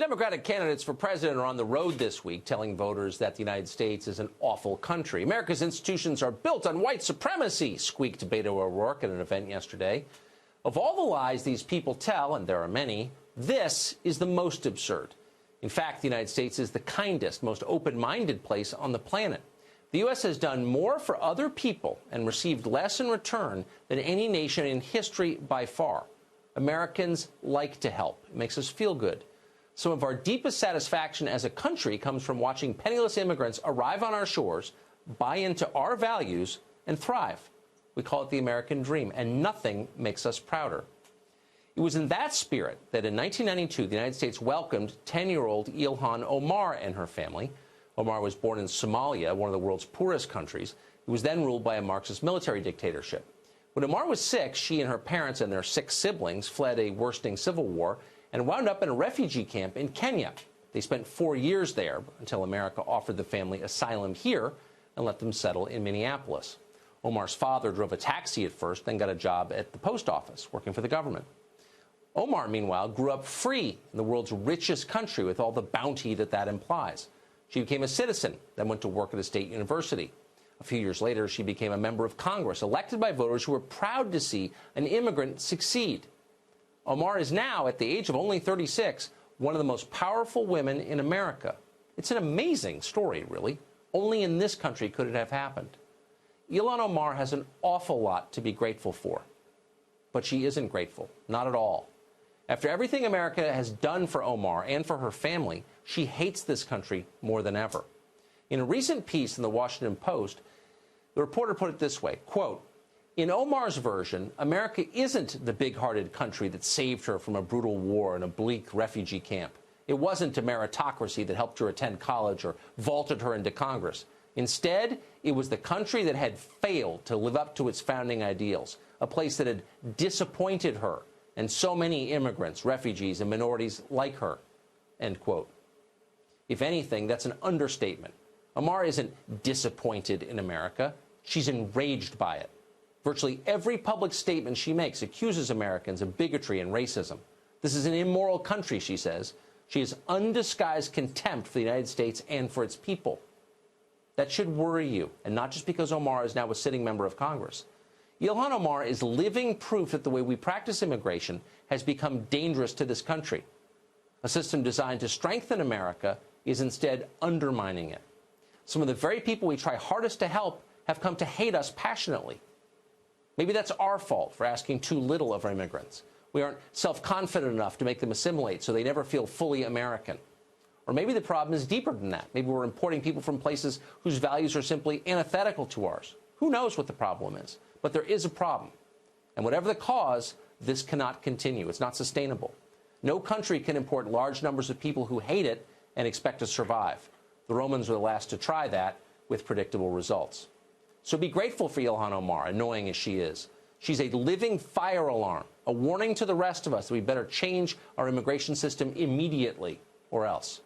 Democratic candidates for president are on the road this week telling voters that the United States is an awful country. America's institutions are built on white supremacy, squeaked Beto O'Rourke at an event yesterday. Of all the lies these people tell, and there are many, this is the most absurd. In fact, the United States is the kindest, most open-minded place on the planet. The U.S. has done more for other people and received less in return than any nation in history by far. Americans like to help. It makes us feel good. Some of our deepest satisfaction as a country comes from watching penniless immigrants arrive on our shores, buy into our values, and thrive. We call it the American dream, and nothing makes us prouder. It was in that spirit that in 1992, the United States welcomed 10-year-old Ilhan Omar and her family. Omar was born in Somalia, one of the world's poorest countries. It was then ruled by a Marxist military dictatorship. When Omar was 6, she and her parents and their 6 siblings fled a worsening civil war and wound up in a refugee camp in Kenya. They spent 4 years there until America offered the family asylum here and let them settle in Minneapolis. Omar's father drove a taxi at first, then got a job at the post office, working for the government. Omar, meanwhile, grew up free in the world's richest country with all the bounty that implies. She became a citizen, then went to work at a state university. A few years later, she became a member of Congress, elected by voters who were proud to see an immigrant succeed. Omar is now, at the age of only 36, one of the most powerful women in America. It's an amazing story, really. Only in this country could it have happened. Ilhan Omar has an awful lot to be grateful for. But she isn't grateful, not at all. After everything America has done for Omar and for her family, she hates this country more than ever. In a recent piece in the Washington Post, the reporter put it this way, quote, "In Omar's version, America isn't the big-hearted country that saved her from a brutal war and a bleak refugee camp. It wasn't a meritocracy that helped her attend college or vaulted her into Congress. Instead, it was the country that had failed to live up to its founding ideals, a place that had disappointed her and so many immigrants, refugees, and minorities like her." End quote. If anything, that's an understatement. Omar isn't disappointed in America. She's enraged by it. Virtually every public statement she makes accuses Americans of bigotry and racism. This is an immoral country, she says. She has undisguised contempt for the United States and for its people. That should worry you, and not just because Omar is now a sitting member of Congress. Ilhan Omar is living proof that the way we practice immigration has become dangerous to this country. A system designed to strengthen America is instead undermining it. Some of the very people we try hardest to help have come to hate us passionately. Maybe that's our fault for asking too little of our immigrants. We aren't self-confident enough to make them assimilate so they never feel fully American. Or maybe the problem is deeper than that. Maybe we're importing people from places whose values are simply antithetical to ours. Who knows what the problem is? But there is a problem. And whatever the cause, this cannot continue. It's not sustainable. No country can import large numbers of people who hate it and expect to survive. The Romans were the last to try that with predictable results. So be grateful for Ilhan Omar, annoying as she is. She's a living fire alarm, a warning to the rest of us that we better change our immigration system immediately, or else.